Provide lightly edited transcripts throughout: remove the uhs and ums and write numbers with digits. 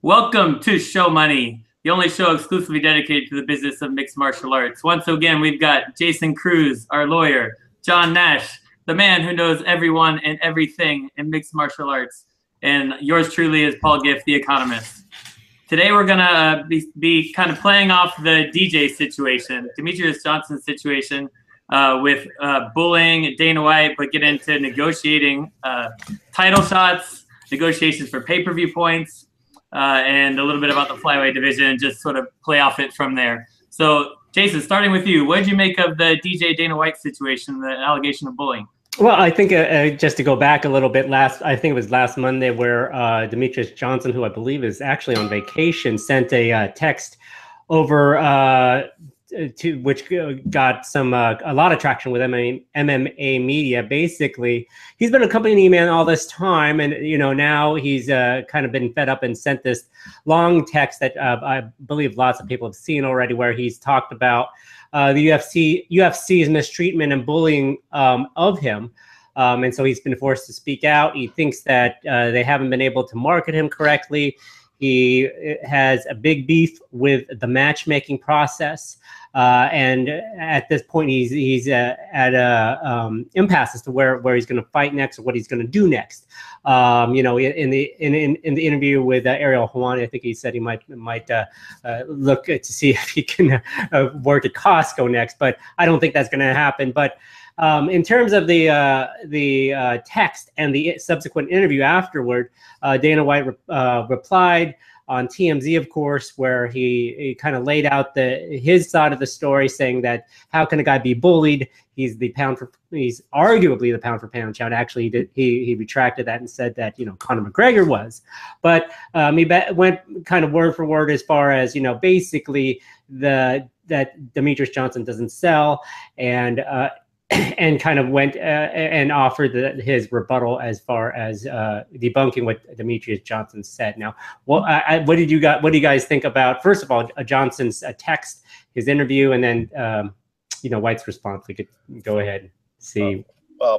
Welcome to Show Money, the only show exclusively dedicated to the business of mixed martial arts. Once again, we've got Jason Cruz, our lawyer, John Nash, the man who knows everyone and everything in mixed martial arts, and yours truly is Paul Gift, the economist. Today we're going to be kind of playing off the DJ situation, Demetrious Johnson situation, with bullying Dana White, but get into negotiating title shots, negotiations for pay-per-view points, and a little bit about the flyweight division, and just sort of play off it from there. So, Jason, starting with you, what did you make of the DJ Dana White situation, the allegation of bullying? Well, I think just to go back a little bit, I think it was last Monday where Demetrious Johnson, who I believe is actually on vacation, sent a text over to which got a lot of traction with MMA media. Basically, he's been a company man all this time, and now he's kind of been fed up and sent this long text that I believe lots of people have seen already, where he's talked about the UFC's mistreatment and bullying of him. And so he's been forced to speak out. He thinks that they haven't been able to market him correctly. He has a big beef with the matchmaking process. And at this point, he's at a impasse as to where he's going to fight next or what he's going to do next. In the interview with Ariel Helwani, I think he said he might look to see if he can work at Costco next, but I don't think that's going to happen. But in terms of the text and the subsequent interview afterward, Dana White replied on TMZ, of course, where he kind of laid out his side of the story, saying that how can a guy be bullied? He's arguably the pound for pound champ. Actually, he retracted that and said that Conor McGregor was, but he went kind of word for word as far as basically that Demetrious Johnson doesn't sell, and kind of went and offered his rebuttal as far as debunking what Demetrious Johnson said. Now, what do you guys think about, first of all, Johnson's text, his interview, and then White's response? We could go ahead and see.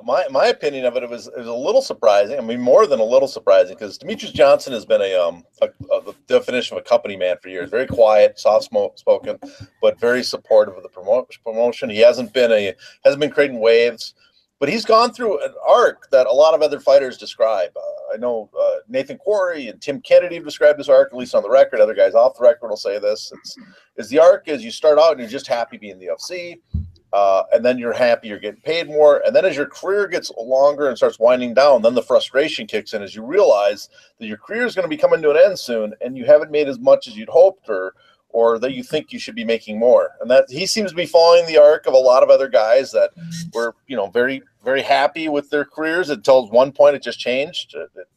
My opinion of it was a little surprising. I mean, more than a little surprising, because Demetrious Johnson has been the definition of a company man for years. Very quiet, soft-spoken, but very supportive of the promotion. He hasn't been creating waves, but he's gone through an arc that a lot of other fighters describe. I know Nathan Quarry and Tim Kennedy have described this arc, at least on the record. Other guys off the record will say this. The arc is you start out and you're just happy being in the UFC. And then you're happy you're getting paid more. And then as your career gets longer and starts winding down, then the frustration kicks in as you realize that your career is going to be coming to an end soon and you haven't made as much as you'd hoped or that you think you should be making more. And that he seems to be following the arc of a lot of other guys that were, very, very happy with their careers until one point it just changed. It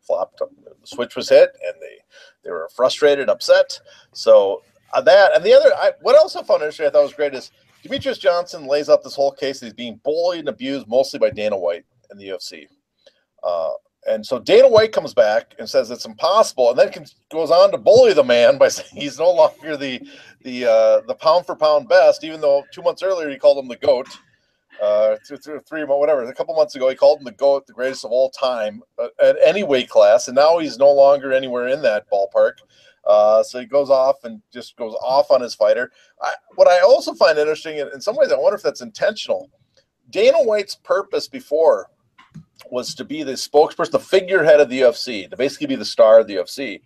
flopped. The switch was hit and they were frustrated, upset. So that, and the other, what else I found interesting, I thought was great, is Demetrious Johnson lays out this whole case that he's being bullied and abused mostly by Dana White in the UFC. And so Dana White comes back and says it's impossible, and then goes on to bully the man by saying he's no longer the pound for pound best, even though 2 months earlier he called him the GOAT. A couple months ago he called him the GOAT, the greatest of all time at any weight class, and now he's no longer anywhere in that ballpark. So he goes off and just goes off on his fighter. What I also find interesting, in some ways I wonder if that's intentional. Dana White's purpose before was to be the spokesperson, the figurehead of the UFC, to basically be the star of the UFC.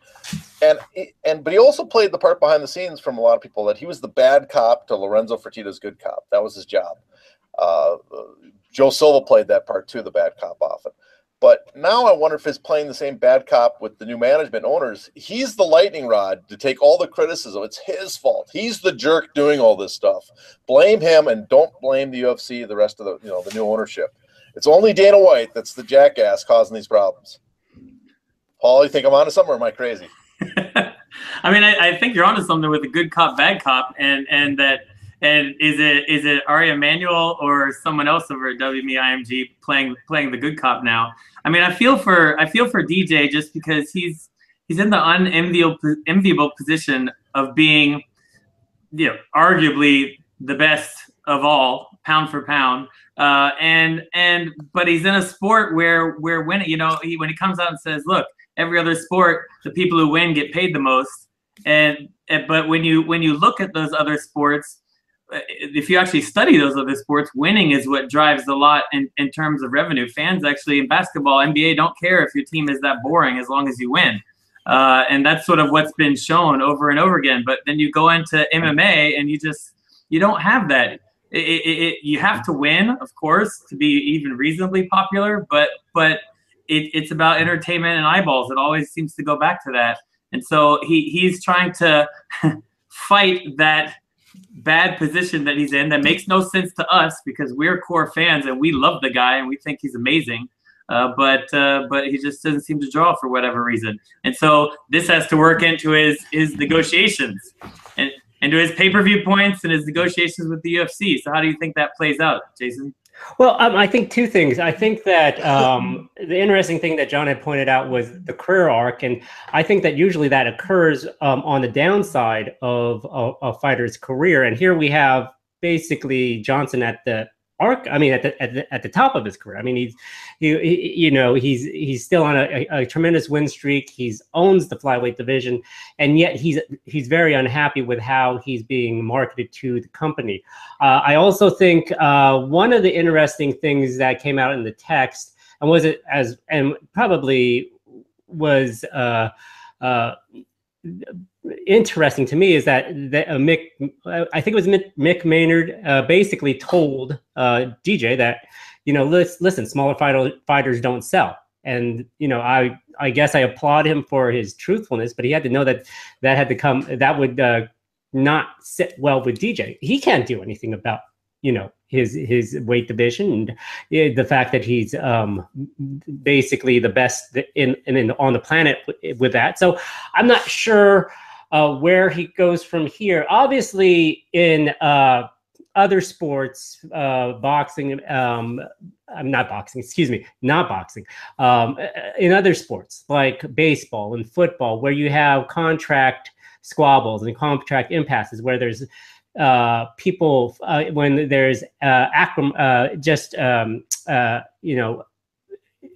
But he also played the part behind the scenes from a lot of people that he was the bad cop to Lorenzo Fertitta's good cop. That was his job. Joe Silva played that part too, the bad cop often. But now I wonder if he's playing the same bad cop with the new management owners. He's the lightning rod to take all the criticism. It's his fault. He's the jerk doing all this stuff. Blame him and don't blame the UFC, the rest of the new ownership. It's only Dana White that's the jackass causing these problems. Paul, you think I'm onto something, or am I crazy? I mean, I think you're onto something with the good cop, bad cop, and is it Ari Emanuel or someone else over at WME-IMG playing the good cop now? I mean, I feel for DJ just because he's in the unenviable position of being, arguably the best of all, pound for pound. But he's in a sport where when when he comes out and says, look, every other sport, the people who win get paid the most. But when you look at those other sports, if you actually study those other sports, winning is what drives a lot in terms of revenue. Fans actually in basketball, NBA don't care if your team is that boring as long as you win. And that's sort of what's been shown over and over again. But then you go into MMA and you don't have that. You have to win, of course, to be even reasonably popular. But it's about entertainment and eyeballs. It always seems to go back to that. And so he's trying to fight that bad position that he's in that makes no sense to us because we're core fans and we love the guy and we think he's amazing. But he just doesn't seem to draw for whatever reason. And so this has to work into his negotiations and to his pay-per-view points and his negotiations with the UFC. So how do you think that plays out, Jason? Well, I think two things. I think that the interesting thing that John had pointed out was the career arc, and I think that usually that occurs on the downside of a fighter's career. And here we have basically Johnson at the arc. I mean, at the top of his career. I mean, he's still on a tremendous win streak. He owns the flyweight division, and yet he's very unhappy with how he's being marketed to the company. I also think one of the interesting things that came out in the text and probably was interesting to me is that I think it was Mick Maynard basically told DJ that, listen, smaller fighters don't sell. And, I guess I applaud him for his truthfulness, but he had to know that that would not sit well with DJ. He can't do anything about, his weight division and the fact that he's basically the best on the planet with that. So I'm not sure where he goes from here. Obviously, in other sports, boxing, not boxing. In other sports like baseball and football, where you have contract squabbles and contract impasses, where there's people when there's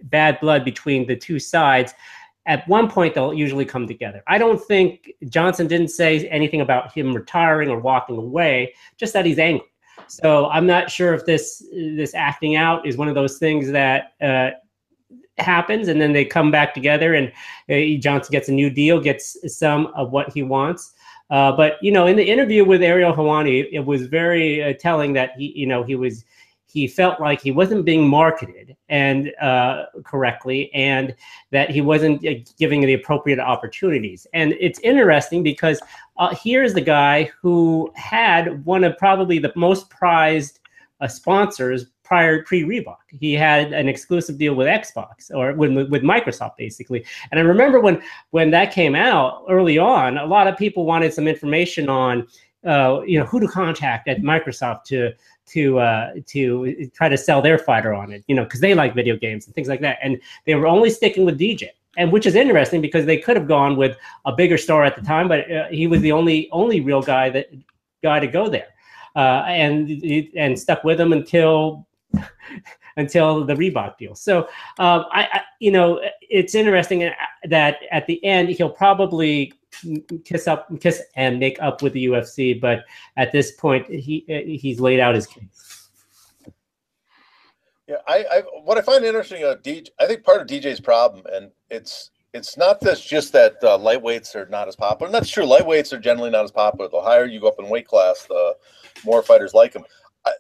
bad blood between the two sides. At one point, they'll usually come together. I don't think Johnson didn't say anything about him retiring or walking away, just that he's angry. So I'm not sure if this acting out is one of those things that happens and then they come back together and Johnson gets a new deal, gets some of what he wants. But in the interview with Ariel Helwani, it was very telling that he felt like he wasn't being marketed and correctly, and that he wasn't giving the appropriate opportunities. And it's interesting because here's the guy who had one of probably the most prized sponsors pre-Reebok. He had an exclusive deal with Xbox or with Microsoft, basically. And I remember when that came out early on, a lot of people wanted some information on who to contact at Microsoft to try to sell their fighter on it, because they like video games and things like that. And they were only sticking with DJ, and which is interesting because they could have gone with a bigger star at the time, but he was the only real guy to go there, and stuck with him until the Reebok deal. So it's interesting that at the end he'll probably kiss and make up with the UFC, but at this point he's laid out his case. Yeah, what I find interesting DJ, I think part of DJ's problem, and it's not just that lightweights are not as popular, and that's true. Lightweights are generally not as popular. The higher you go up in weight class, the more fighters like them.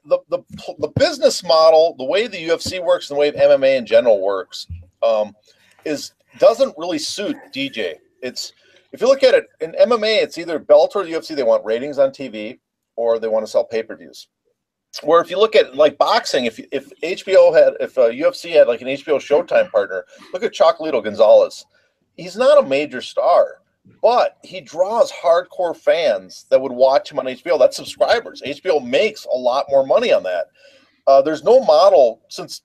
The business model, the way the UFC works, and the way MMA in general works, doesn't really suit DJ. If you look at it in MMA, it's either Bellator or the UFC. They want ratings on TV, or they want to sell pay-per-views. Where if you look at like boxing, if UFC had like an HBO Showtime partner, look at Chocolatito Gonzalez. He's not a major star, but he draws hardcore fans that would watch him on HBO. That's subscribers. HBO makes a lot more money on that. There's no model, since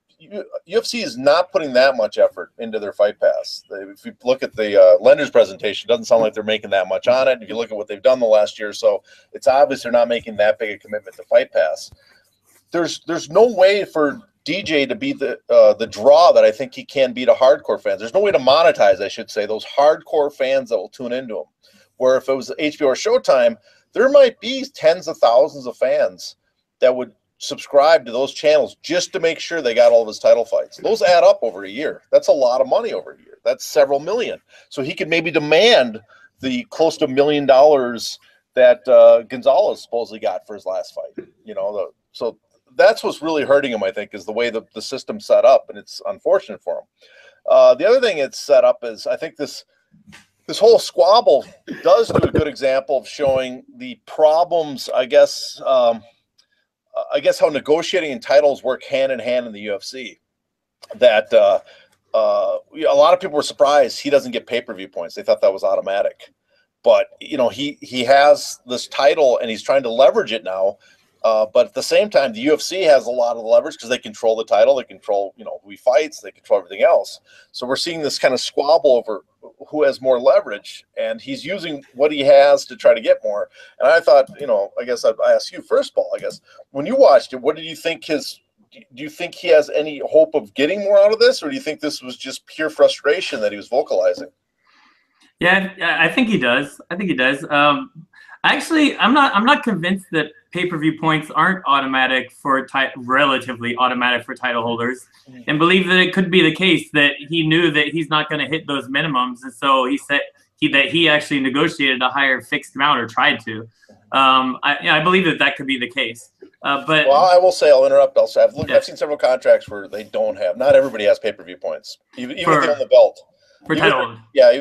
UFC is not putting that much effort into their Fight Pass. If you look at the lender's presentation, it doesn't sound like they're making that much on it. If you look at what they've done the last year or so, it's obvious they're not making that big a commitment to Fight Pass. There's no way for DJ to be the draw that I think he can be to hardcore fans. There's no way to monetize, I should say, those hardcore fans that will tune into him. Where if it was HBO or Showtime, there might be tens of thousands of fans that would subscribe to those channels just to make sure they got all of his title fights. Those add up over a year. That's a lot of money over a year. That's several million. So he could maybe demand the close to $1 million that Gonzalez supposedly got for his last fight. You know, so that's what's really hurting him, I think, is the way the system's set up, and it's unfortunate for him. The other thing it's set up is, I think this whole squabble does do a good example of showing the problems, I guess how negotiating and titles work hand in hand in the UFC. That a lot of people were surprised he doesn't get pay-per-view points. They thought that was automatic. But, you know, he has this title and he's trying to leverage it now. But at the same time, the UFC has a lot of leverage because they control the title. They control, you know, who he fights. They control everything else. So we're seeing this kind of squabble over who has more leverage. And he's using what he has to try to get more. And I thought, you know, I guess I'd ask you first, Paul, I guess, when you watched it, what did you think do you think he has any hope of getting more out of this? Or do you think this was just pure frustration that he was vocalizing? Yeah, I think he does. I think he does. Actually, I'm not convinced that pay-per-view points aren't automatic for relatively automatic for title holders, and believe that it could be the case that he knew that he's not going to hit those minimums, and so he said that he actually negotiated a higher fixed amount or tried to. I believe that could be the case. But well, I will say, I'll interrupt. I'll say I've seen several contracts where they don't have. Not everybody has pay-per-view points, even if they own the belt. For title. Yeah,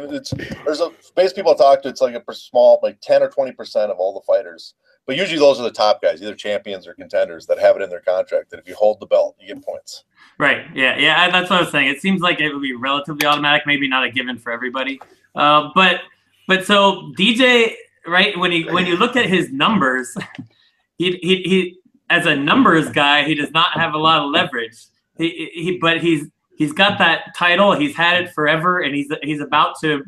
there's a base people I talk to. It's like a small, like 10 or 20% of all the fighters. But usually those are the top guys, either champions or contenders, that have it in their contract that if you hold the belt, you get points. Right. Yeah. That's what I was saying. It seems like it would be relatively automatic, maybe not a given for everybody. But so DJ, right? When you look at his numbers, he as a numbers guy, he does not have a lot of leverage. But he's got that title. He's had it forever, and he's about to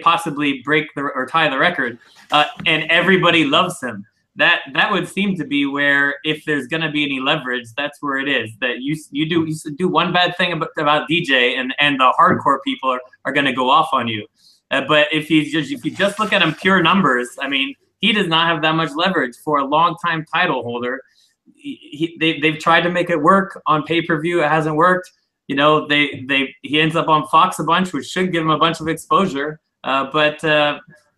possibly break or tie the record. And everybody loves him. That would seem to be where, if there's going to be any leverage, that's where it is. That you do one bad thing about DJ, and the hardcore people are going to go off on you. But if you just look at him pure numbers, I mean, he does not have that much leverage for a long-time title holder. They've tried to make it work on pay-per-view. It hasn't worked. You know, he ends up on Fox a bunch, which should give him a bunch of exposure. But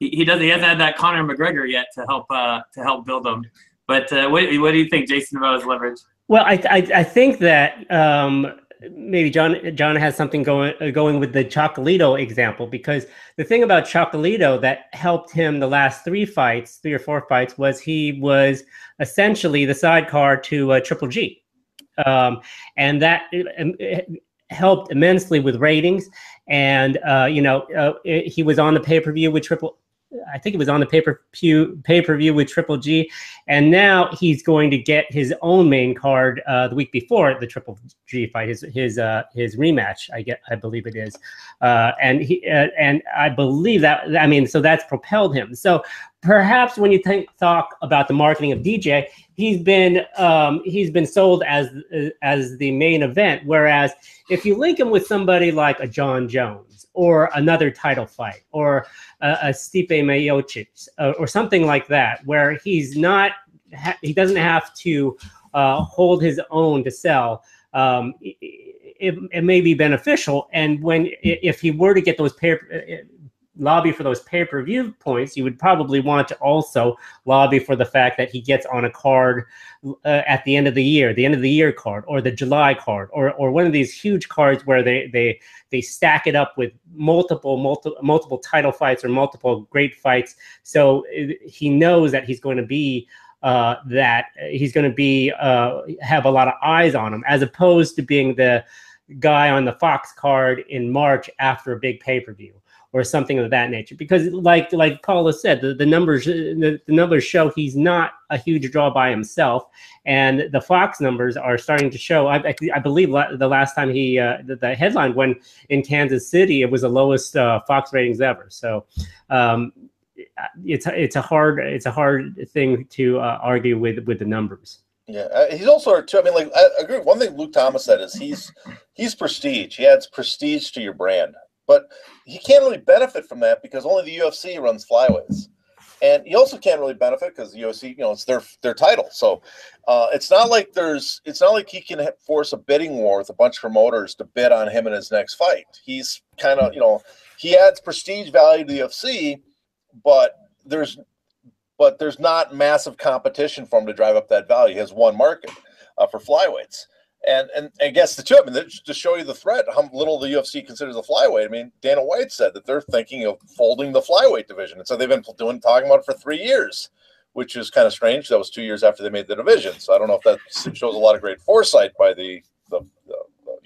he hasn't had that Conor McGregor yet to help build him. But what do you think, Jason, about his leverage? Well, I think that maybe John has something going with the Chocolito example, because the thing about Chocolito that helped him the last 3 or 4 fights, was he was essentially the sidecar to Triple G. And that helped immensely with ratings. And he was on the pay-per-view with I think it was on the pay-per-view with Triple G, and now he's going to get his own main card the week before the Triple G fight, his rematch. I believe it is, and I believe that. I mean, so that's propelled him. So perhaps when you talk about the marketing of DJ, he's been sold as the main event. Whereas if you link him with somebody like a John Jones or another title fight, or a Stipe Miocic, or something like that, where he doesn't have to hold his own to sell, it may be beneficial. And if he were to get those lobby for those pay-per-view points, you would probably want to also lobby for the fact that he gets on a card at the end of the year card, or the July card, or one of these huge cards where they stack it up with multiple title fights or multiple great fights. So he knows that he's going to be have a lot of eyes on him, as opposed to being the guy on the Fox card in March after a big pay-per-view or something of that nature. Because like Paula said, the numbers show he's not a huge draw by himself, and the Fox numbers are starting to show. I believe the last time the headline went in Kansas City, it was the lowest Fox ratings ever. So it's a hard thing to argue with the numbers. Yeah, he's also too. I mean, like I agree. One thing Luke Thomas said is he's prestige. He adds prestige to your brand, but he can't really benefit from that because only the UFC runs flyweights, and he also can't really benefit because the UFC, you know, it's their title. So it's not like he can force a bidding war with a bunch of promoters to bid on him in his next fight. He's kind of, you know, he adds prestige value to the UFC, but there's not massive competition for him to drive up that value. He has one market for flyweights. And I guess the two, I mean, to show you the threat, how little the UFC considers a flyweight. I mean, Dana White said that they're thinking of folding the flyweight division. And so they've been talking about it for 3 years, which is kind of strange. That was 2 years after they made the division. So I don't know if that shows a lot of great foresight by the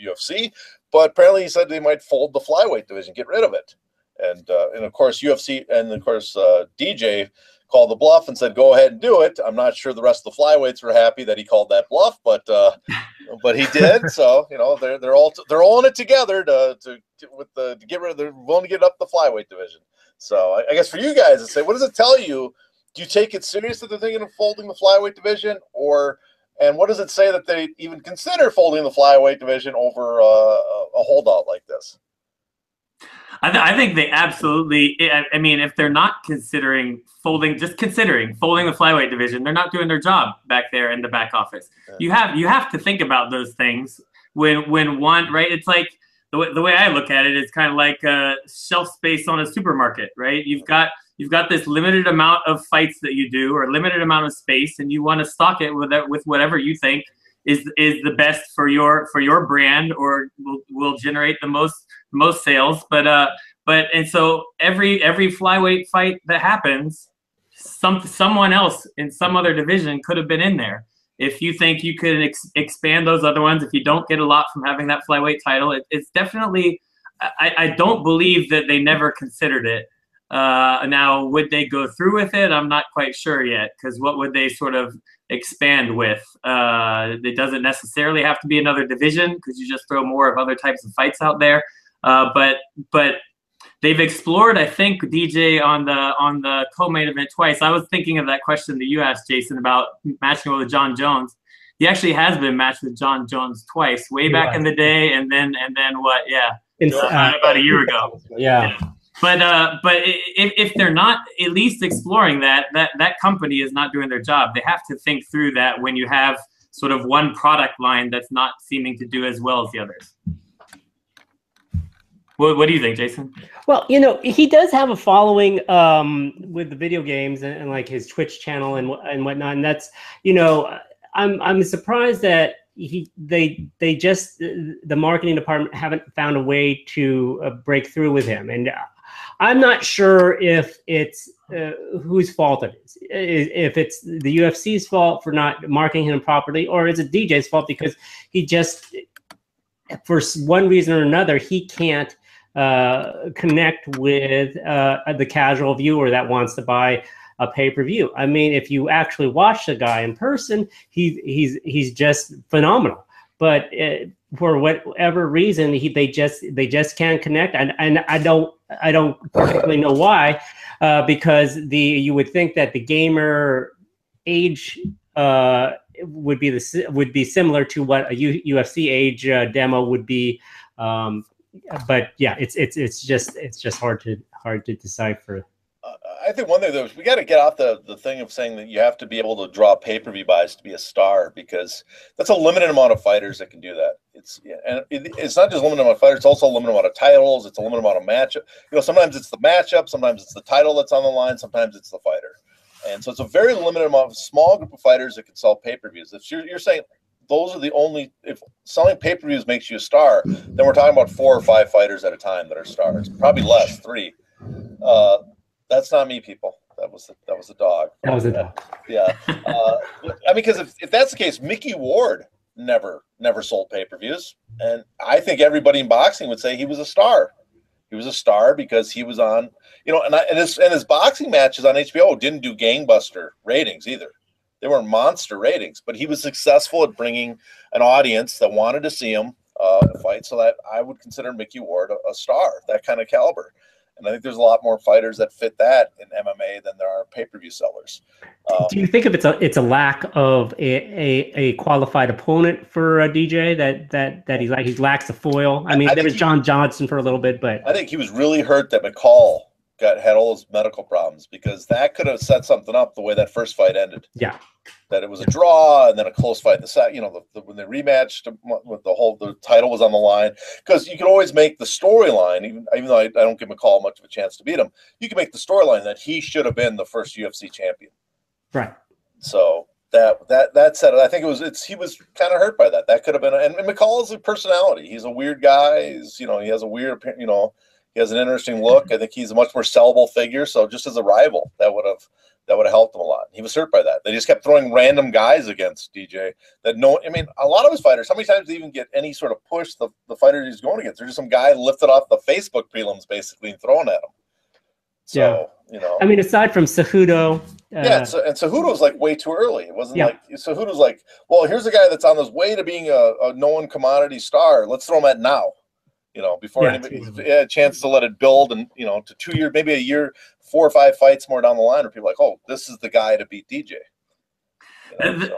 UFC. But apparently he said they might fold the flyweight division, get rid of it. And of course, UFC and of course, DJ called the bluff and said, "Go ahead and do it." I'm not sure the rest of the flyweights were happy that he called that bluff, but he did. So you know they're all in it together to get rid of. They're willing to get up the flyweight division. So I guess for you guys to say, what does it tell you? Do you take it serious that they're thinking of folding the flyweight division, and what does it say that they even consider folding the flyweight division over a holdout like this? I think they absolutely. I mean, if they're not considering folding the flyweight division, they're not doing their job back there in the back office. Yeah. You have to think about those things when one, right. It's like the way I look at it is kind of like shelf space on a supermarket, right? You've got this limited amount of fights that you do, or limited amount of space, and you want to stock it with whatever you think is the best for your brand, or will generate the most sales. But and so every flyweight fight that happens, someone else in some other division could have been in there. If you think you could expand those other ones, if you don't get a lot from having that flyweight title, it's definitely. I don't believe that they never considered it. Now, would they go through with it? I'm not quite sure yet, because what would they sort of expand with? It doesn't necessarily have to be another division, because you just throw more of other types of fights out there. But they've explored, I think, DJ on the co-main event twice. I was thinking of that question that you asked, Jason, about matching with John Jones. He actually has been matched with John Jones twice, way back in the day, and then what? Yeah, about a year ago. Yeah. But if they're not at least exploring that company is not doing their job. They have to think through that when you have sort of one product line that's not seeming to do as well as the others. What do you think, Jason? Well, you know, he does have a following with the video games and like his Twitch channel and whatnot. And that's, you know, I'm surprised that the marketing department haven't found a way to break through with him. And I'm not sure if it's whose fault it is. If it's the UFC's fault for not marketing him properly, or is it DJ's fault because he just, for one reason or another, he can't connect with the casual viewer that wants to buy a pay-per-view. I mean, if you actually watch the guy in person, he's just phenomenal. But for whatever reason, they just can't connect, and I don't particularly know why, because you would think that the gamer age would be similar to what a UFC age demo would be, but yeah, it's just hard to decipher. I think one thing though is we got to get off the thing of saying that you have to be able to draw pay-per-view buys to be a star, because that's a limited amount of fighters that can do that. It's not just a limited amount of fighters; it's also a limited amount of titles. It's a limited amount of matchup. You know, sometimes it's the matchup, sometimes it's the title that's on the line, sometimes it's the fighter, and so it's a very limited amount of small group of fighters that can sell pay-per-views. If you're saying those are the only, if selling pay-per-views makes you a star, then we're talking about 4 or 5 fighters at a time that are stars. Probably less, 3. That's not me, people. That was the dog. That was a dog. Yeah. I mean, because if that's the case, Mickey Ward never sold pay-per-views, and I think everybody in boxing would say he was a star. He was a star because he was on, you know, and his boxing matches on HBO didn't do gangbuster ratings either. They were monster ratings, but he was successful at bringing an audience that wanted to see him fight. So that I would consider Mickey Ward a star, that kind of caliber. And I think there's a lot more fighters that fit that in MMA than there are pay-per-view sellers. Do you think if it's a lack of a qualified opponent for a DJ that he lacks a foil? I mean, there was John Johnson for a little bit, but I think he was really hurt that McCall had all those medical problems, because that could have set something up the way that first fight ended. Yeah. That it was a draw and then a close fight. When they rematched, with the title was on the line, because you can always make the storyline, even though I don't give McCall much of a chance to beat him, you can make the storyline that he should have been the first UFC champion. Right. So that said, I think he was kind of hurt by that. That could have been, and McCall is a personality. He's a weird guy. He has a weird, he has an interesting look. I think he's a much more sellable figure. So just as a rival, that would have helped him a lot. He was hurt by that. They just kept throwing random guys against DJ a lot of his fighters, how many times they even get any sort of push the fighter he's going against? There's just some guy lifted off the Facebook prelims basically and thrown at him. So, I mean, aside from Cejudo. And Cejudo's like way too early. It wasn't like Cejudo's like, well, here's a guy that's on his way to being a known commodity star. Let's throw him at now. Before anybody had a chance to let it build and, to 2 years, maybe a year, 4 or 5 fights more down the line, where people are like, oh, this is the guy to beat DJ. And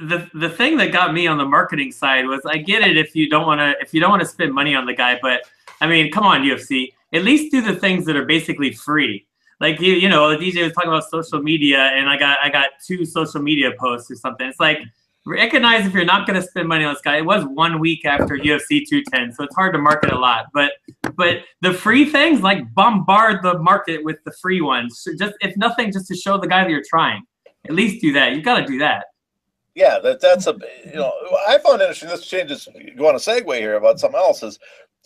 the thing that got me on the marketing side was, I get it if you don't want to spend money on the guy, but I mean, come on, UFC, at least do the things that are basically free. Like the DJ was talking about social media, and I got 2 social media posts or something. It's like, recognize if you're not going to spend money on this guy. It was 1 week after UFC 210, so it's hard to market a lot. But the free things, like, bombard the market with the free ones. Just, if nothing, just to show the guy that you're trying. At least do that. You've got to do that. Yeah, that's a I found interesting. This changes. You want to segue here about something else? Is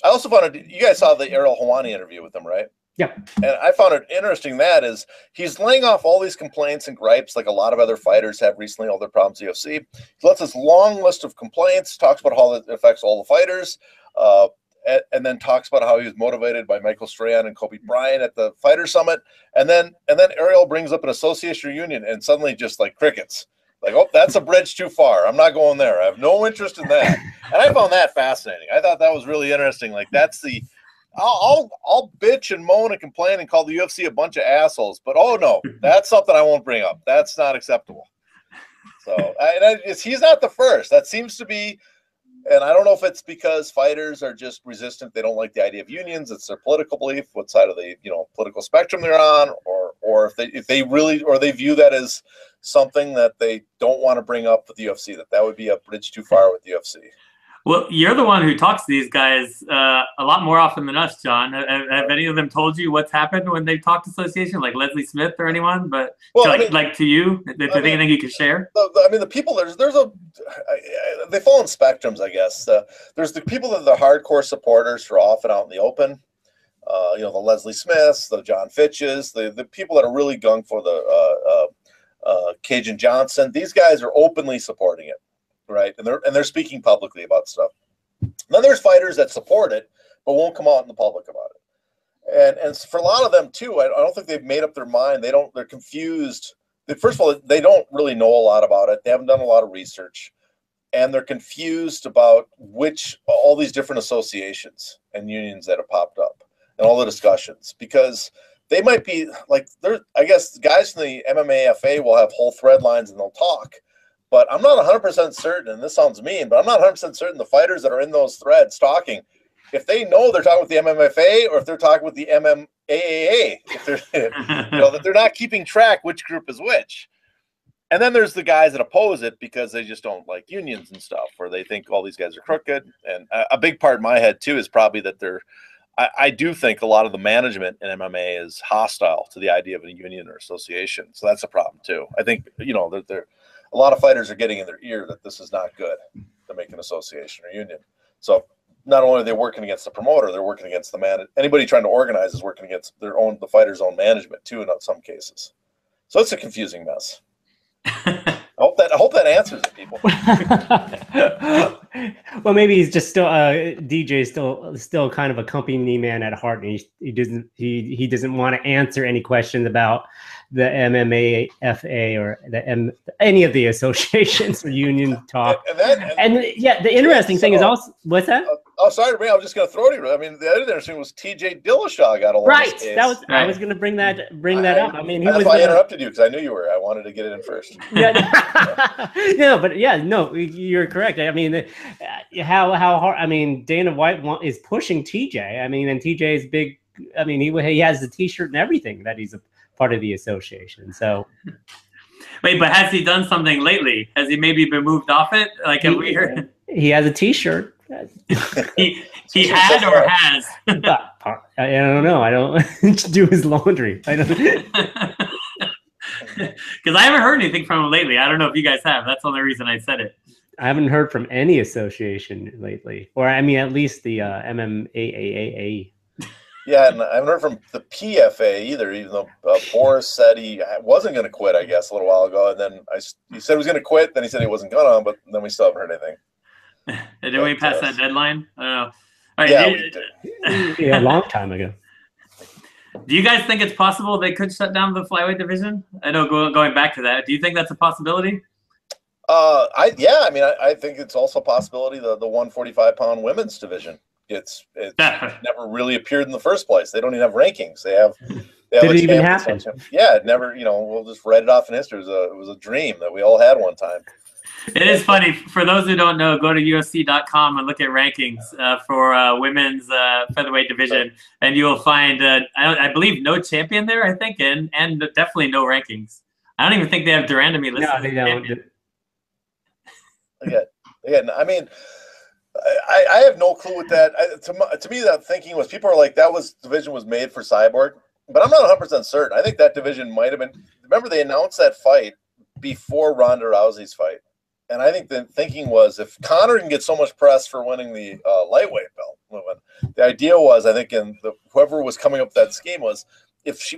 I also found it. You guys saw the Ariel Helwani interview with him, right? Yeah. And I found it interesting that is he's laying off all these complaints and gripes like a lot of other fighters have recently, all their problems at UFC. He lets this long list of complaints, talks about how it affects all the fighters, and then talks about how he was motivated by Michael Strahan and Kobe Bryant at the Fighter Summit. And then Ariel brings up an association reunion, and suddenly just like crickets. Like, oh, that's a bridge too far. I'm not going there. I have no interest in that. And I found that fascinating. I thought that was really interesting. Like, that's the I'll bitch and moan and complain and call the UFC a bunch of assholes, but oh no, that's something I won't bring up. That's not acceptable. So he's not the first. That seems to be, and I don't know if it's because fighters are just resistant. They don't like the idea of unions. It's their political belief, what side of the political spectrum they're on, or if they really, or they view that as something that they don't want to bring up with the UFC. That would be a bridge too far with the UFC. Well, you're the one who talks to these guys a lot more often than us, John. Have any of them told you what's happened when they've talked association, like Leslie Smith or anyone? But to you, if there's anything you can share? The people, they fall in spectrums, I guess. There's the people that are the hardcore supporters who are often out in the open. The Leslie Smiths, the John Fitches, the people that are really gung for the Cajun Johnson. These guys are openly supporting it. Right, and they're speaking publicly about stuff. Then there's fighters that support it, but won't come out in the public about it. And for a lot of them too, I don't think they've made up their mind. They're confused. First of all, they don't really know a lot about it. They haven't done a lot of research, and they're confused about all these different associations and unions that have popped up and all the discussions, because they might be like, I guess guys from the MMA-FA will have whole thread lines and they'll talk. But I'm not 100% certain, and this sounds mean, but I'm not 100% certain the fighters that are in those threads talking, if they know they're talking with the MMFA or if they're talking with the MMAAA, if they're, that they're not keeping track which group is which. And then there's the guys that oppose it because they just don't like unions and stuff, or they think all these guys are crooked. And a big part in my head, too, is probably that I do think a lot of the management in MMA is hostile to the idea of a union or association. So that's a problem, too. I think, a lot of fighters are getting in their ear that this is not good to make an association or union. So not only are they working against the promoter, they're working against the anybody trying to organize is working against the fighter's own management too, in some cases. So it's a confusing mess. I hope that answers it, people. Well, maybe he's just still DJ is still kind of a company man at heart, and he doesn't want to answer any questions about the MMA-FA or any of the associations or union talk. And the interesting thing is also, what's that? Oh, sorry, man. I was just going to throw it to you. I mean, the other interesting was T.J. Dillashaw got along. Right. That was I was going to bring that up. I mean, he that's was. Why I interrupted you, because I knew you were. I wanted to get it in first. Yeah. No, but yeah, no, you're correct. I mean, how hard? I mean, Dana White is pushing TJ. I mean, and TJ is big. I mean, he has the T-shirt and everything that he's a part of the association. So. Wait, but has he done something lately? Has he maybe been moved off it? Like, have we heard? He has a T-shirt. he had or has? I don't know. I don't do his laundry. I don't. Because I haven't heard anything from him lately. I don't know if you guys have. That's the only reason I said it. I haven't heard from any association lately, or I mean, at least the MMAAA. Yeah, and I haven't heard from the PFA either, even though Boris said he wasn't going to quit, I guess, a little while ago. And then he said he was going to quit. Then he said he wasn't going to, but then we still haven't heard anything. And then we passed that deadline? I don't know. All right, yeah, we did. Yeah, a long time ago. Do you guys think it's possible they could shut down the flyweight division? I know going back to that. Do you think that's a possibility? I think it's also a possibility the 145-pound women's division. It's never really appeared in the first place. They don't even have rankings. They have Did it even happen? Yeah, it never. We'll just write it off in history. It was a dream that we all had one time. It is funny. For those who don't know, go to UFC.com and look at rankings for women's featherweight division, and you'll find, I believe, no champion there, I think, and definitely no rankings. I don't even think they have de Randamie listed. No, they don't. Again, I mean, I have no clue with that. To me, that thinking was people are like, division was made for Cyborg, but I'm not 100% certain. I think that division might have been. Remember, they announced that fight before Ronda Rousey's fight. And I think the thinking was, if Conor can get so much press for winning the lightweight belt, the idea was, I think, whoever was coming up with that scheme was,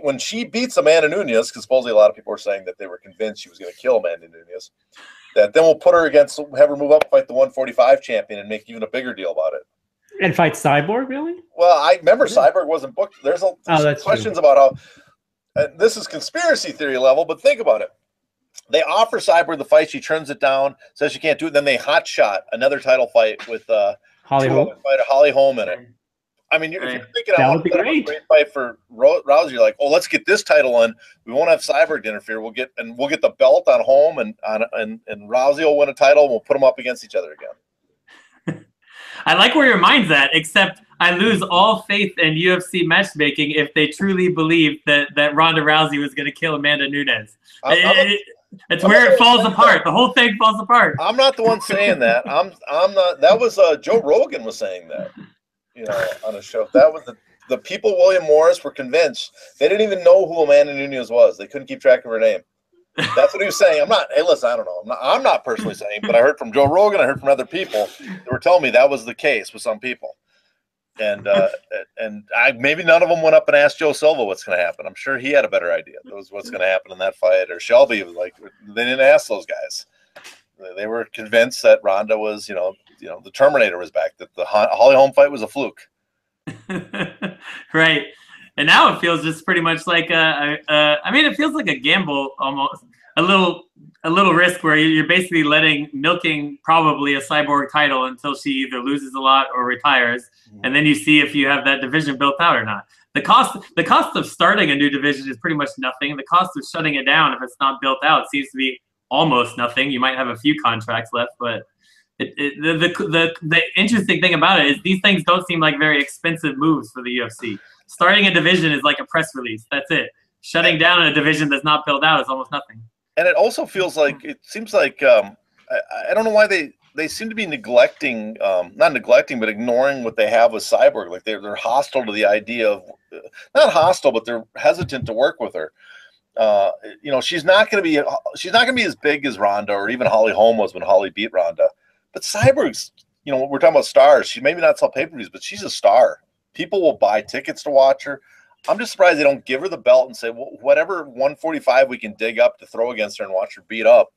when she beats Amanda Nunes, because supposedly a lot of people were saying that they were convinced she was going to kill Amanda Nunes, that then we'll put her against, have her move up, fight the 145 champion, and make even a bigger deal about it. And fight Cyborg, really? Well, I remember Cyborg wasn't booked. There's questions about how, and this is conspiracy theory level, but think about it. They offer Cyborg the fight. She turns it down, says she can't do it. Then they hot shot another title fight with Holly Holm in it. I mean, if you're thinking that would be great. A great fight for Rousey, you're like, oh, let's get this title in. We won't have Cyborg to interfere. We'll get the belt on Holm, and Rousey will win a title. And we'll put them up against each other again. I like where your mind's at, except I lose all faith in UFC matchmaking if they truly believe that Ronda Rousey was going to kill Amanda Nunes. It's where it falls apart. The whole thing falls apart. I'm not the one saying that. I'm not. That was Joe Rogan was saying that, on a show. That was the people. William Morris were convinced. They didn't even know who Amanda Nunes was. They couldn't keep track of her name. That's what he was saying. I'm not. Hey, listen, I don't know. I'm not personally saying, but I heard from Joe Rogan. I heard from other people. They were telling me that was the case with some people. And maybe none of them went up and asked Joe Silva what's going to happen. I'm sure he had a better idea. That was what's going to happen in that fight. Or Shelby was like, they didn't ask those guys. They were convinced that Ronda was, the Terminator was back. That the Holly Holm fight was a fluke. Right. And now it feels just pretty much like it feels like a gamble almost. A little risk where you're basically milking probably a Cyborg title until she either loses a lot or retires, and then you see if you have that division built out or not. The cost of starting a new division is pretty much nothing. The cost of shutting it down if it's not built out seems to be almost nothing. You might have a few contracts left, but the interesting thing about it is these things don't seem like very expensive moves for the UFC. Starting a division is like a press release. That's it. Shutting down a division that's not built out is almost nothing. And it also feels like, it seems like, I don't know why they seem to be neglecting, not neglecting, but ignoring what they have with Cyborg. Like they're hostile to the idea of, not hostile, but they're hesitant to work with her. She's not going to be as big as Ronda or even Holly Holm was when Holly beat Ronda. But Cyborg's, we're talking about stars. She maybe not sell pay-per-views, but she's a star. People will buy tickets to watch her. I'm just surprised they don't give her the belt and say, well, whatever 145 we can dig up to throw against her and watch her beat up,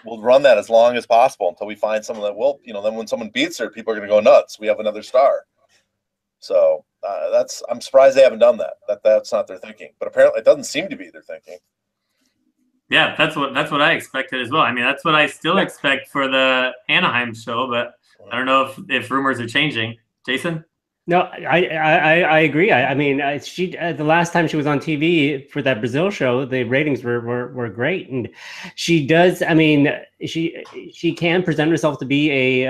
we'll run that as long as possible until we find someone that will, then when someone beats her, people are going to go nuts. We have another star. So I'm surprised they haven't done that. That's not their thinking. But apparently it doesn't seem to be their thinking. Yeah, that's what I expected as well. I mean, that's what I still expect for the Anaheim show, but I don't know if rumors are changing. Jason? No, I agree. I mean, she the last time she was on TV for that Brazil show, the ratings were great, and she does. I mean, she can present herself to be a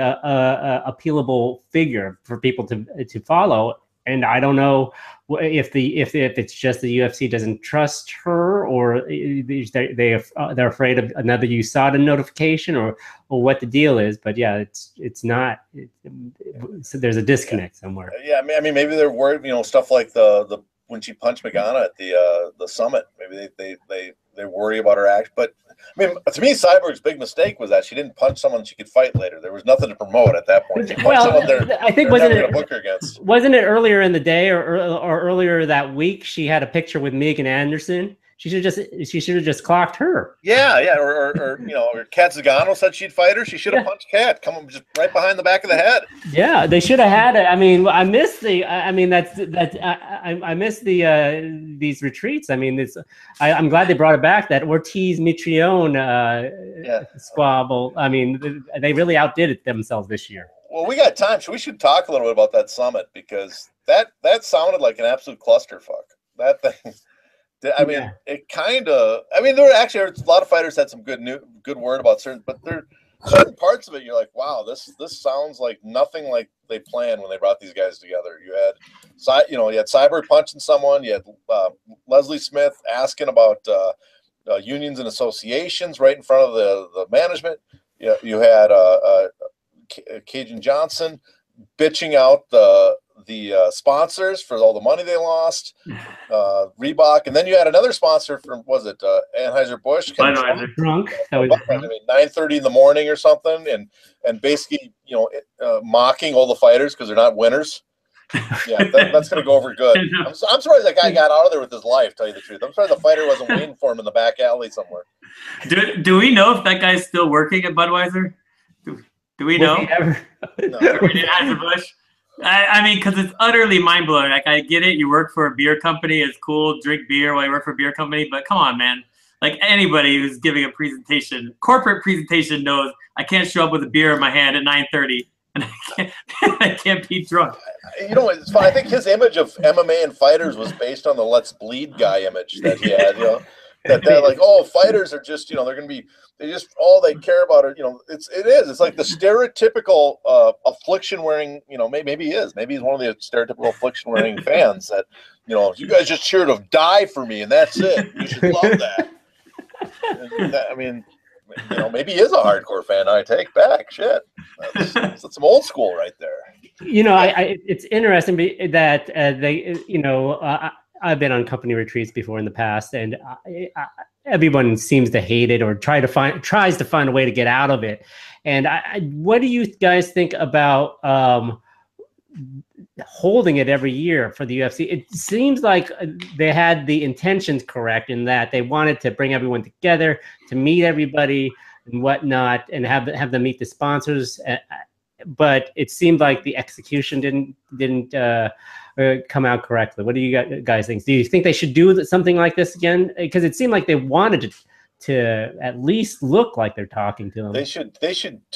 appealable figure for people to follow. And I don't know if it's just the UFC doesn't trust her, or they're afraid of another USADA notification, or what the deal is. But yeah, it's not. So there's a disconnect somewhere. Yeah, I mean, maybe they're worried. You know, stuff like the when she punched Magana at the summit. Maybe they worry about her act. But I mean, to me, Cyborg's big mistake was that she didn't punch someone she could fight later. There was nothing to promote at that point. Well, I think wasn't it earlier in the day or earlier that week? She had a picture with Megan Anderson. She should have just clocked her. Yeah, or you know, or Kat Zagano said she'd fight her. She should have punched Kat, come just right behind the back of the head. Yeah, they should have had it. I mean, I miss these retreats. I mean, I'm glad they brought it back. That Ortiz Mitrione squabble. I mean, they really outdid it themselves this year. Well, we got time, so we should talk a little bit about that summit, because that sounded like an absolute clusterfuck. That thing. I mean, it kind of. I mean, there were actually a lot of fighters had some good word about certain, but there certain parts of it. You're like, wow, this sounds like nothing like they planned when they brought these guys together. You had Cyborg punching someone. You had Leslie Smith asking about unions and associations right in front of the management. You had Cajun Johnson bitching out the sponsors for all the money they lost, Reebok, and then you had another sponsor from, was it Anheuser-Busch? Drunk. I mean, 9:30 in the morning or something, and basically, mocking all the fighters because they're not winners. Yeah, that's going to go over good. I'm surprised that guy got out of there with his life, tell you the truth. I'm surprised the fighter wasn't waiting for him in the back alley somewhere. Do we know if that guy's still working at Budweiser? Do we know? No. Anheuser-Busch? I mean, because it's utterly mind-blowing. Like, I get it. You work for a beer company. It's cool. Drink beer while you work for a beer company. But come on, man. Like, anybody who's giving a presentation, corporate presentation, knows I can't show up with a beer in my hand at 9:30. And I can't be drunk. It's fun. I think his image of MMA and fighters was based on the Let's Bleed guy image that he had, that they're like, oh, fighters are just, they're going to be, all they care about are, it's like the stereotypical affliction wearing, maybe he is. Maybe he's one of the stereotypical affliction wearing fans that, you guys just cheer to die for me and that's it. You should love that. I mean, maybe he is a hardcore fan. I take back shit. That's some old school right there. It's interesting that I've been on company retreats before in the past, and everyone seems to hate it or tries to find a way to get out of it. And what do you guys think about holding it every year for the UFC? It seems like they had the intentions correct in that they wanted to bring everyone together, to meet everybody and whatnot, and have them meet the sponsors. But it seemed like the execution didn't come out correctly. What do you guys think? Do you think they should do something like this again? Because it seemed like they wanted to at least look like they're talking to them. They should.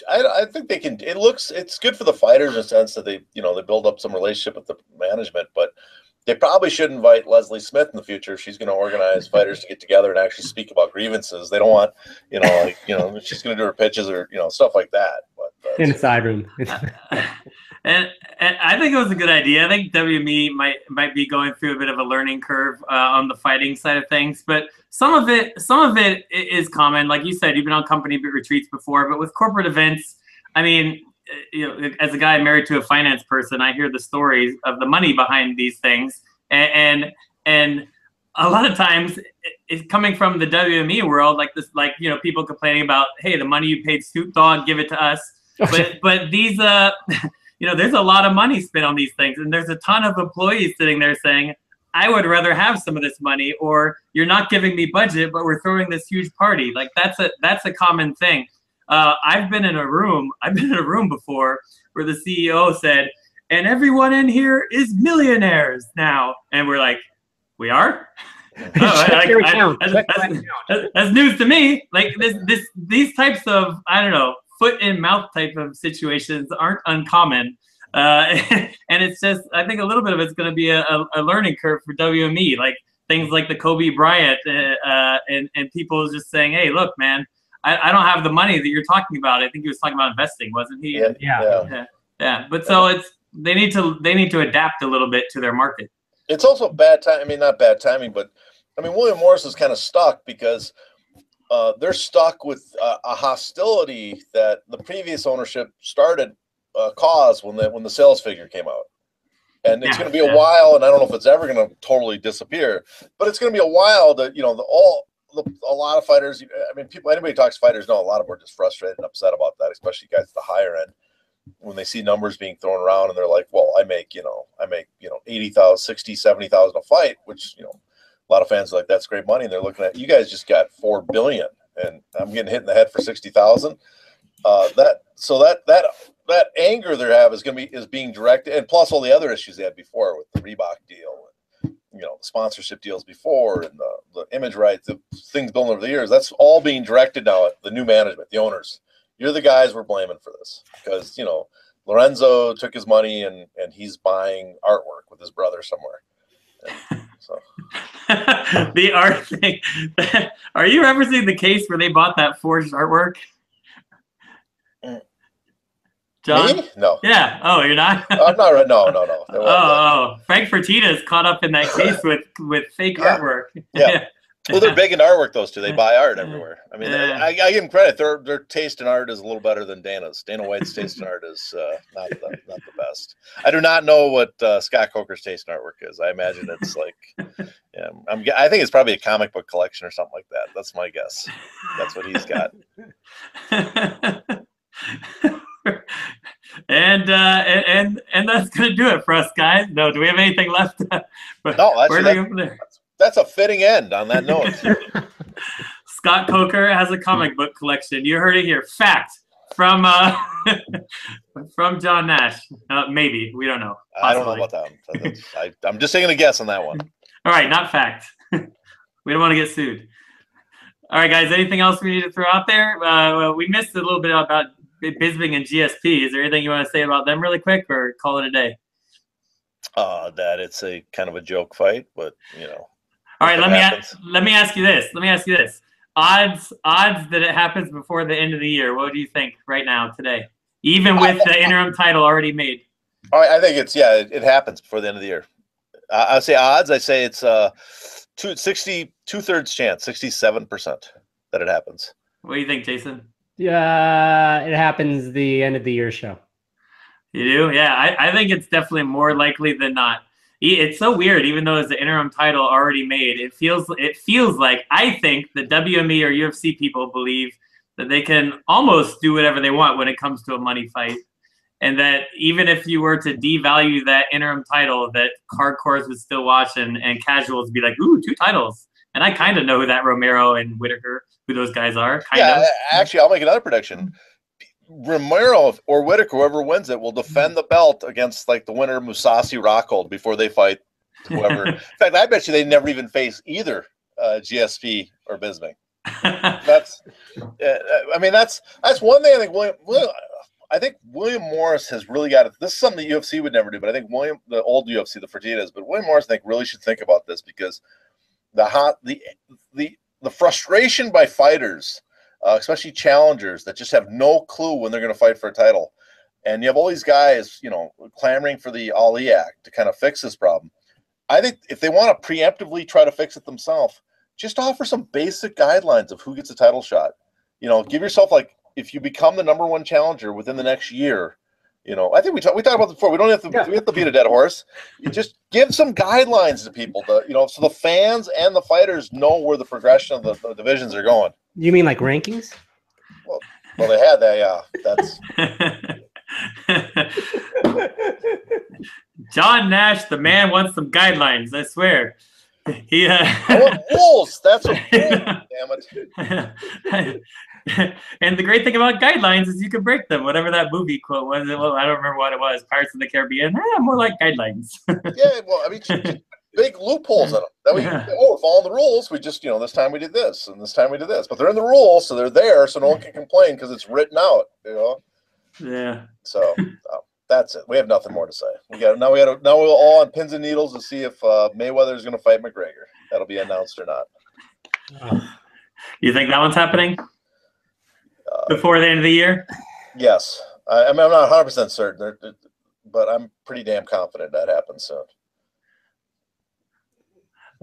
I think they can. It's good for the fighters in a sense that they build up some relationship with the management, but they probably should invite Leslie Smith in the future. She's going to organize fighters to get together and actually speak about grievances. They don't want, she's going to do her pitches or, stuff like that. But in the side room. And I think it was a good idea. I think WME might be going through a bit of a learning curve on the fighting side of things, but some of it is common. Like you said, you've been on company retreats before, but with corporate events, I mean, as a guy married to a finance person, I hear the stories of the money behind these things, and a lot of times it's coming from the WME world, like this, people complaining about, hey, the money you paid Snoop Dogg, give it to us. But these there's a lot of money spent on these things, and there's a ton of employees sitting there saying, I would rather have some of this money, or you're not giving me budget, but we're throwing this huge party. Like that's a common thing. I've been in a room before where the CEO said, and everyone in here is millionaires now. And we're like, we are? That's news to me. Like these types of, I don't know, foot in mouth type of situations aren't uncommon. And it's just, I think a little bit of it's going to be a learning curve for WME, like things like the Kobe Bryant, and people just saying, hey, look, man, I don't have the money that you're talking about. I think he was talking about investing, wasn't he? Yeah. But so they need to adapt a little bit to their market. It's also bad time. I mean, not bad timing, but I mean, William Morris is kind of stuck because they're stuck with a hostility that the previous ownership started caused when the sales figure came out. And it's going to be a while, and I don't know if it's ever going to totally disappear, but it's going to be a while that, you know, a lot of fighters, I mean, anybody talks fighters know a lot of them are just frustrated and upset about that, especially guys at the higher end, when they see numbers being thrown around and they're like, well, I make 80,000, 60, 70,000 a fight, which, you know, a lot of fans are like, that's great money. And they're looking at, you guys just got 4 billion and I'm getting hit in the head for 60,000. That anger they have is being directed, and plus all the other issues they had before with the Reebok deal, and, you know, the sponsorship deals before, and the image rights, the things built over the years. That's all being directed now at the new management, the owners. You're the guys we're blaming for this because, you know, Lorenzo took his money and he's buying artwork with his brother somewhere. And so the art thing. Are you ever seeing the case where they bought that forged artwork? John? Me? No. Yeah. Oh, you're not? I'm not right. No. Frank Fertitta's caught up in that case with fake artwork. Yeah. Well, they're big in artwork, those two. They buy art everywhere. I mean, I give them credit. Their taste in art is a little better than Dana's. Dana White's taste in art is not the best. I do not know what Scott Coker's taste in artwork is. I imagine it's like, I think it's probably a comic book collection or something like that. That's my guess. That's what he's got. And that's gonna do it for us, guys. No, do we have anything left? No, that's a fitting end on that note. Scott Coker has a comic book collection. You heard it here. Fact from from John Nash. Maybe, we don't know. Possibly. I don't know about that one. I'm just taking a guess on that one. All right, not fact. We don't want to get sued. All right, guys. Anything else we need to throw out there? We missed a little bit about Bisping and GSP. Is there anything you want to say about them really quick, or call it a day? That it's a kind of a joke fight, but you know. All right, let me ask you this. Odds that it happens before the end of the year. What do you think right now, today? Even with the interim title already made. All right, I think it happens before the end of the year. I say odds. I say it's 2/3 chance, 67% that it happens. What do you think, Jason? Yeah, it happens the end of the year show. You do? Yeah, I think it's definitely more likely than not. It's so weird, even though it's the interim title already made. It feels like, I think the WME or UFC people believe that they can almost do whatever they want when it comes to a money fight. And that even if you were to devalue that interim title, that hardcores would still watch and casuals would be like, ooh, 2 titles. And I kind of know who that Romero and Whitaker, who those guys are. Kind of. Actually, I'll make another prediction. Romero or Whitaker, whoever wins it, will defend the belt against like the winner Mousasi Rockhold before they fight whoever. In fact, I bet you they never even face either GSP or Bisping. That's one thing. I think William Morris has really got it. This is something the UFC would never do, but I think the old UFC, the Fertittas, but William Morris, I think, really should think about this because the frustration by fighters. Especially challengers that just have no clue when they're going to fight for a title. And you have all these guys, you know, clamoring for the Ali Act to kind of fix this problem. I think if they want to preemptively try to fix it themselves, just offer some basic guidelines of who gets a title shot. You know, give yourself, like, if you become the #1 challenger within the next year, you know, I think we talked about this before. We don't have to, we have to beat a dead horse. You just give some guidelines to people, you know, so the fans and the fighters know where the progression of the divisions are going. You mean like rankings? Well, they had that, yeah. John Nash, the man, wants some guidelines. I swear. I want rules. That's a rule. Damn it. And the great thing about guidelines is you can break them. Whatever that movie quote was, well, I don't remember what it was. Pirates of the Caribbean. More like guidelines. Yeah, well, I mean, big loopholes in them. That we're following the rules. We just, you know, this time we did this, and this time we did this. But they're in the rules, so they're there, so no one can complain because it's written out. You know. Yeah. So That's it. We have nothing more to say. Now we're all on pins and needles to see if Mayweather is going to fight McGregor. That'll be announced or not. You think that one's happening before the end of the year? Yes. I mean, I'm not 100% certain, but I'm pretty damn confident that happens soon.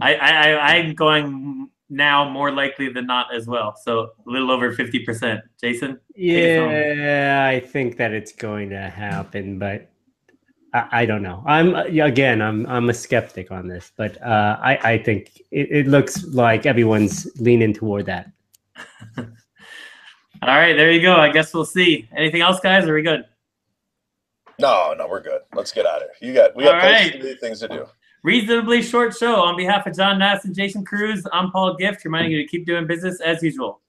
I'm going now more likely than not as well. So a little over 50%. Jason? Yeah, I think that it's going to happen, but I don't know. I'm a skeptic on this, but I think it looks like everyone's leaning toward that. All right, there you go. I guess we'll see. Anything else, guys? Are we good? No, we're good. Let's get out of here. We got things to do. Reasonably short show. On behalf of John Nass and Jason Cruz, I'm Paul Gift, reminding you to keep doing business as usual.